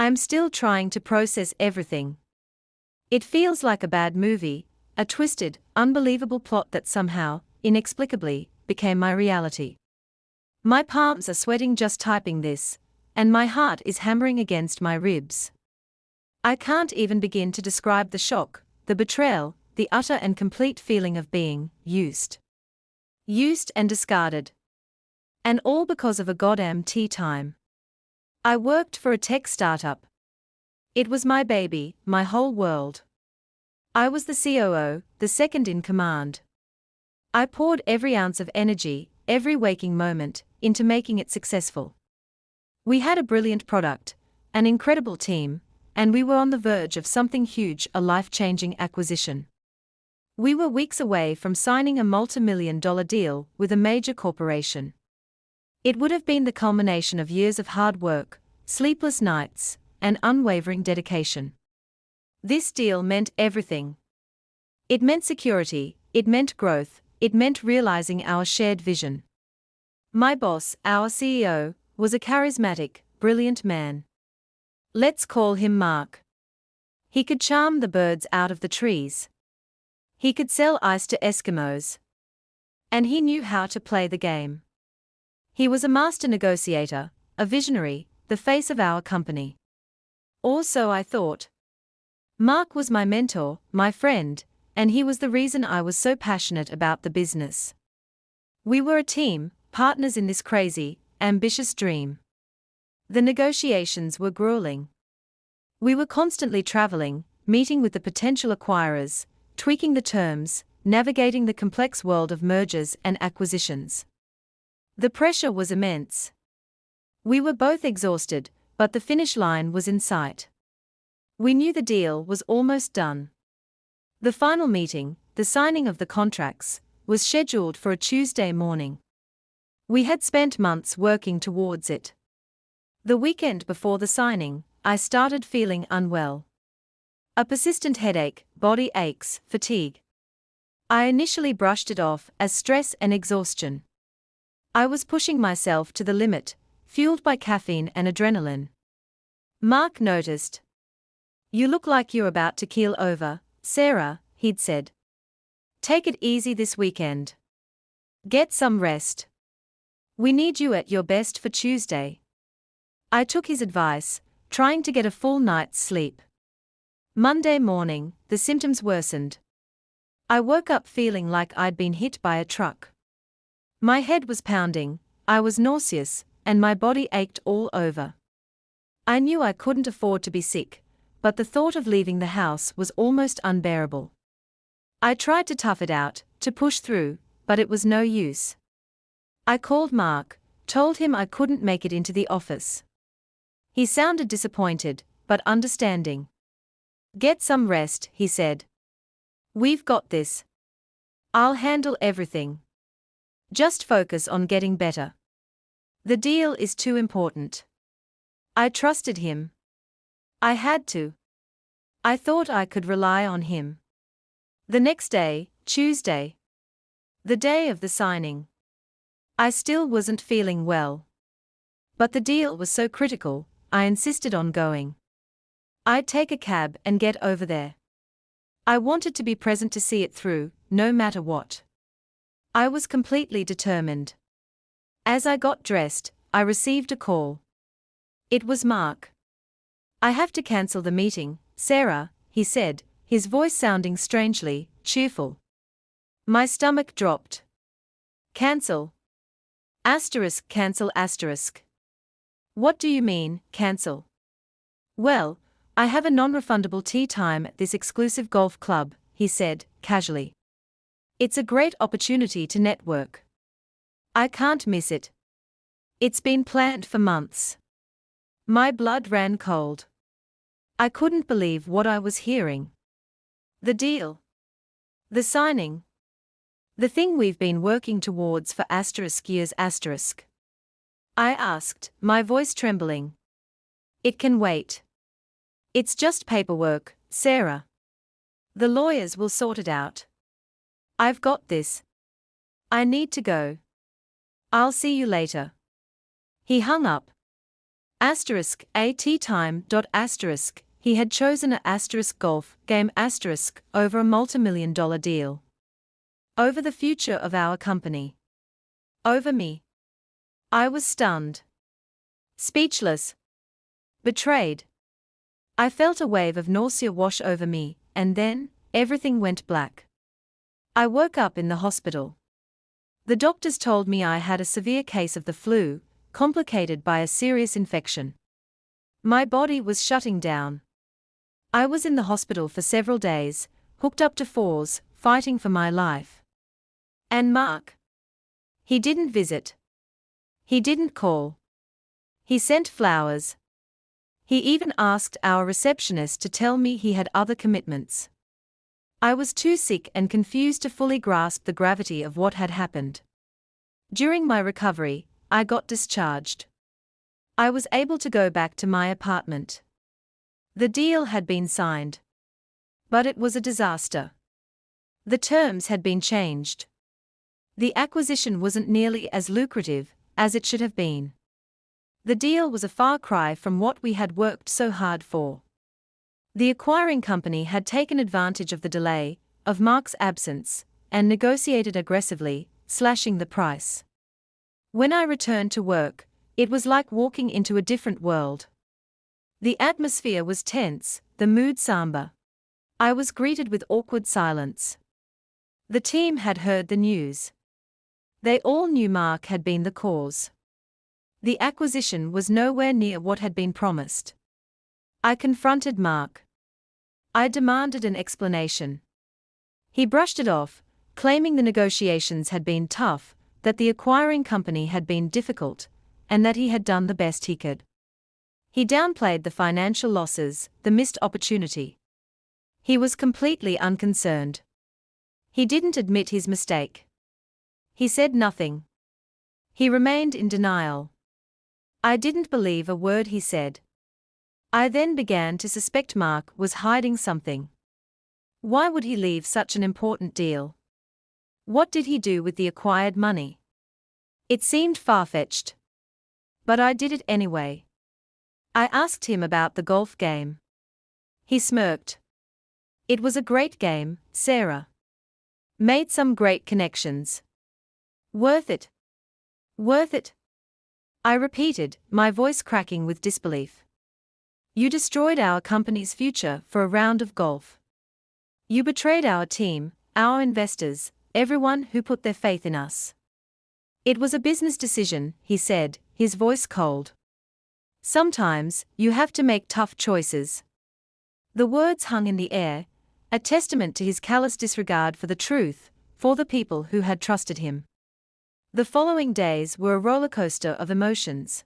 I'm still trying to process everything. It feels like a bad movie, a twisted, unbelievable plot that somehow, inexplicably, became my reality. My palms are sweating just typing this, and my heart is hammering against my ribs. I can't even begin to describe the shock, the betrayal, the utter and complete feeling of being used. Used and discarded. And all because of a goddamn tea time. I worked for a tech startup. It was my baby, my whole world. I was the COO, the second in command. I poured every ounce of energy, every waking moment, into making it successful. We had a brilliant product, an incredible team, and we were on the verge of something huge, a life-changing acquisition. We were weeks away from signing a multi-million-dollar deal with a major corporation. It would have been the culmination of years of hard work, sleepless nights, and unwavering dedication. This deal meant everything. It meant security, it meant growth, it meant realizing our shared vision. My boss, our CEO, was a charismatic, brilliant man. Let's call him Mark. He could charm the birds out of the trees. He could sell ice to Eskimos. And he knew how to play the game. He was a master negotiator, a visionary, the face of our company. Or so I thought. Mark was my mentor, my friend, and he was the reason I was so passionate about the business. We were a team, partners in this crazy, ambitious dream. The negotiations were grueling. We were constantly traveling, meeting with the potential acquirers, tweaking the terms, navigating the complex world of mergers and acquisitions. The pressure was immense. We were both exhausted, but the finish line was in sight. We knew the deal was almost done. The final meeting, the signing of the contracts, was scheduled for a Tuesday morning. We had spent months working towards it. The weekend before the signing, I started feeling unwell. A persistent headache, body aches, fatigue. I initially brushed it off as stress and exhaustion. I was pushing myself to the limit, fueled by caffeine and adrenaline. Mark noticed. "You look like you're about to keel over, Sarah," he'd said. "Take it easy this weekend. Get some rest. We need you at your best for Tuesday." I took his advice, trying to get a full night's sleep. Monday morning, the symptoms worsened. I woke up feeling like I'd been hit by a truck. My head was pounding, I was nauseous, and my body ached all over. I knew I couldn't afford to be sick, but the thought of leaving the house was almost unbearable. I tried to tough it out, to push through, but it was no use. I called Mark, told him I couldn't make it into the office. He sounded disappointed, but understanding. "Get some rest," he said. "We've got this. I'll handle everything. Just focus on getting better. The deal is too important." I trusted him. I had to. I thought I could rely on him. The next day, Tuesday, the day of the signing, I still wasn't feeling well. But the deal was so critical, I insisted on going. I'd take a cab and get over there. I wanted to be present to see it through, no matter what. I was completely determined. As I got dressed, I received a call. It was Mark. "I have to cancel the meeting, Sarah," he said, his voice sounding strangely cheerful. My stomach dropped. "Cancel? Cancel asterisk. What do you mean, cancel?" "Well, I have a non-refundable tea time at this exclusive golf club," he said, casually. "It's a great opportunity to network. I can't miss it. It's been planned for months." My blood ran cold. I couldn't believe what I was hearing. The deal. The signing. The thing we've been working towards for years. I asked, my voice trembling. "It can wait. It's just paperwork, Sarah. The lawyers will sort it out. I've got this. I need to go. I'll see you later." He hung up. Asterisk at time. Asterisk he had chosen a asterisk golf game asterisk over a multimillion-dollar deal. Over the future of our company. Over me. I was stunned. Speechless. Betrayed. I felt a wave of nausea wash over me, and then, everything went black. I woke up in the hospital. The doctors told me I had a severe case of the flu, complicated by a serious infection. My body was shutting down. I was in the hospital for several days, hooked up to fours, fighting for my life. And Mark? He didn't visit. He didn't call. He sent flowers. He even asked our receptionist to tell me he had other commitments. I was too sick and confused to fully grasp the gravity of what had happened. During my recovery, I got discharged. I was able to go back to my apartment. The deal had been signed. But it was a disaster. The terms had been changed. The acquisition wasn't nearly as lucrative as it should have been. The deal was a far cry from what we had worked so hard for. The acquiring company had taken advantage of the delay, of Mark's absence, and negotiated aggressively, slashing the price. When I returned to work, it was like walking into a different world. The atmosphere was tense, the mood somber. I was greeted with awkward silence. The team had heard the news. They all knew Mark had been the cause. The acquisition was nowhere near what had been promised. I confronted Mark. I demanded an explanation. He brushed it off, claiming the negotiations had been tough, that the acquiring company had been difficult, and that he had done the best he could. He downplayed the financial losses, the missed opportunity. He was completely unconcerned. He didn't admit his mistake. He said nothing. He remained in denial. I didn't believe a word he said. I then began to suspect Mark was hiding something. Why would he leave such an important deal? What did he do with the acquired money? It seemed far-fetched. But I did it anyway. I asked him about the golf game. He smirked. It was a great game, Sarah. Made some great connections. Worth it. Worth it. I repeated, my voice cracking with disbelief. You destroyed our company's future for a round of golf. You betrayed our team, our investors, everyone who put their faith in us. It was a business decision, he said, his voice cold. Sometimes, you have to make tough choices. The words hung in the air, a testament to his callous disregard for the truth, for the people who had trusted him. The following days were a rollercoaster of emotions.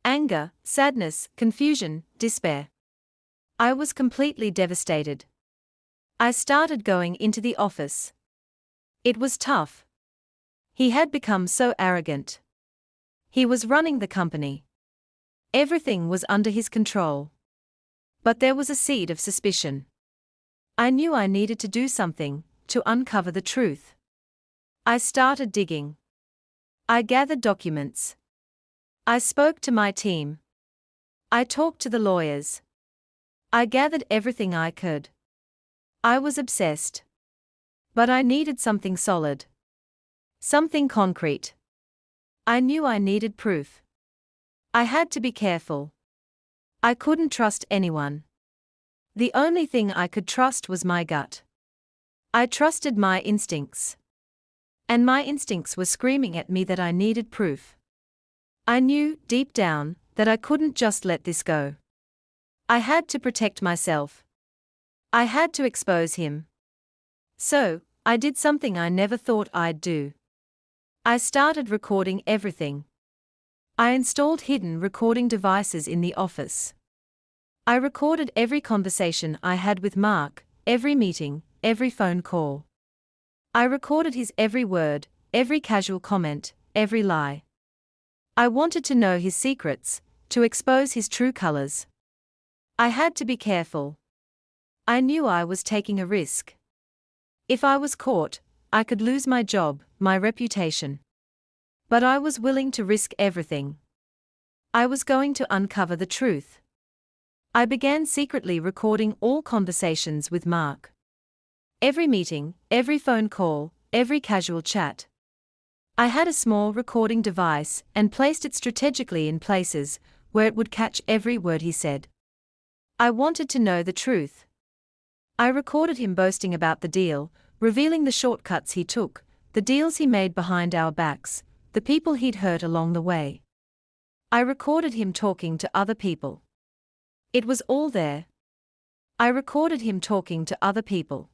Anger, sadness, confusion, despair. I was completely devastated. I started going into the office. It was tough. He had become so arrogant. He was running the company. Everything was under his control. But there was a seed of suspicion. I knew I needed to do something to uncover the truth. I started digging. I gathered documents. I spoke to my team. I talked to the lawyers. I gathered everything I could. I was obsessed. But I needed something solid. Something concrete. I knew I needed proof. I had to be careful. I couldn't trust anyone. The only thing I could trust was my gut. I trusted my instincts. And my instincts were screaming at me that I needed proof. I knew, deep down, that I couldn't just let this go. I had to protect myself. I had to expose him. So, I did something I never thought I'd do. I started recording everything. I installed hidden recording devices in the office. I recorded every conversation I had with Mark, every meeting, every phone call. I recorded his every word, every casual comment, every lie. I wanted to know his secrets, to expose his true colors. I had to be careful. I knew I was taking a risk. If I was caught, I could lose my job, my reputation. But I was willing to risk everything. I was going to uncover the truth. I began secretly recording all conversations with Mark. Every meeting, every phone call, every casual chat. I had a small recording device and placed it strategically in places where it would catch every word he said. I wanted to know the truth. I recorded him boasting about the deal, revealing the shortcuts he took, the deals he made behind our backs, the people he'd hurt along the way. I recorded him talking to other people. It was all there. I recorded him talking to other people.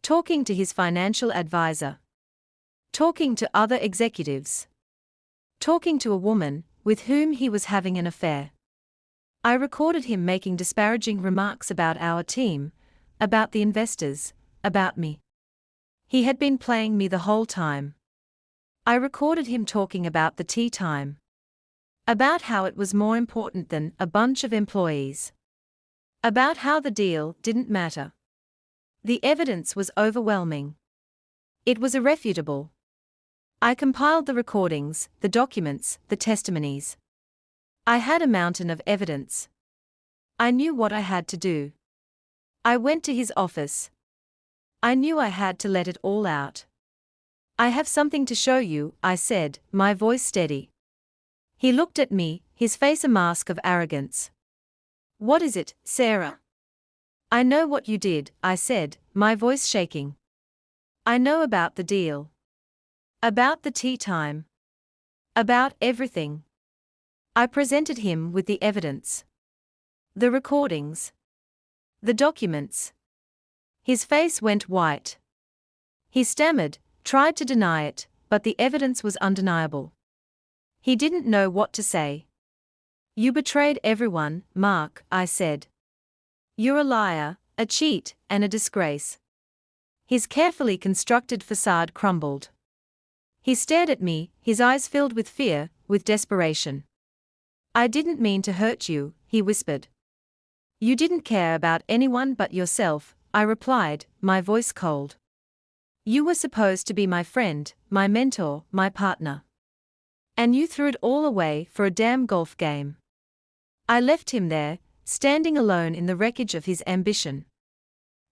Talking to his financial advisor. Talking to other executives. Talking to a woman with whom he was having an affair. I recorded him making disparaging remarks about our team, about the investors, about me. He had been playing me the whole time. I recorded him talking about the tea time. About how it was more important than a bunch of employees. About how the deal didn't matter. The evidence was overwhelming. It was irrefutable. I compiled the recordings, the documents, the testimonies. I had a mountain of evidence. I knew what I had to do. I went to his office. I knew I had to let it all out. I have something to show you, I said, my voice steady. He looked at me, his face a mask of arrogance. What is it, Sarah? I know what you did, I said, my voice shaking. I know about the deal. About the tea time. About everything. I presented him with the evidence. The recordings. The documents. His face went white. He stammered, tried to deny it, but the evidence was undeniable. He didn't know what to say. You betrayed everyone, Mark, I said. You're a liar, a cheat, and a disgrace. His carefully constructed facade crumbled. He stared at me, his eyes filled with fear, with desperation. I didn't mean to hurt you, he whispered. You didn't care about anyone but yourself, I replied, my voice cold. You were supposed to be my friend, my mentor, my partner. And you threw it all away for a damn golf game. I left him there, standing alone in the wreckage of his ambition.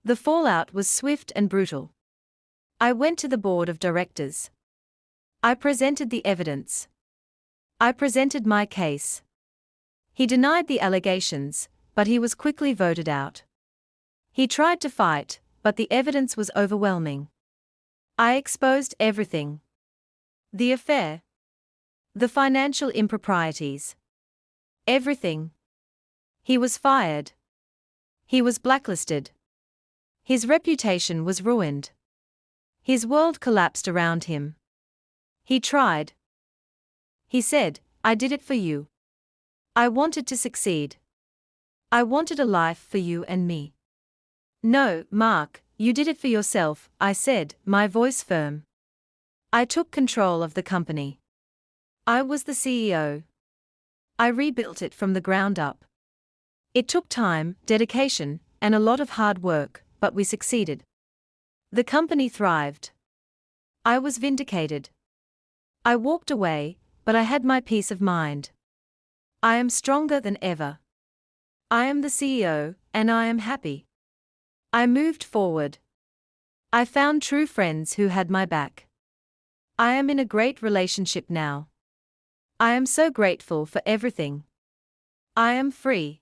The fallout was swift and brutal. I went to the board of directors. I presented the evidence. I presented my case. He denied the allegations, but he was quickly voted out. He tried to fight, but the evidence was overwhelming. I exposed everything. The affair. The financial improprieties. Everything. He was fired. He was blacklisted. His reputation was ruined. His world collapsed around him. He tried. He said, I did it for you. I wanted to succeed. I wanted a life for you and me. No, Mark, you did it for yourself, I said, my voice firm. I took control of the company. I was the CEO. I rebuilt it from the ground up. It took time, dedication, and a lot of hard work, but we succeeded. The company thrived. I was vindicated. I walked away, but I had my peace of mind. I am stronger than ever. I am the CEO, and I am happy. I moved forward. I found true friends who had my back. I am in a great relationship now. I am so grateful for everything. I am free.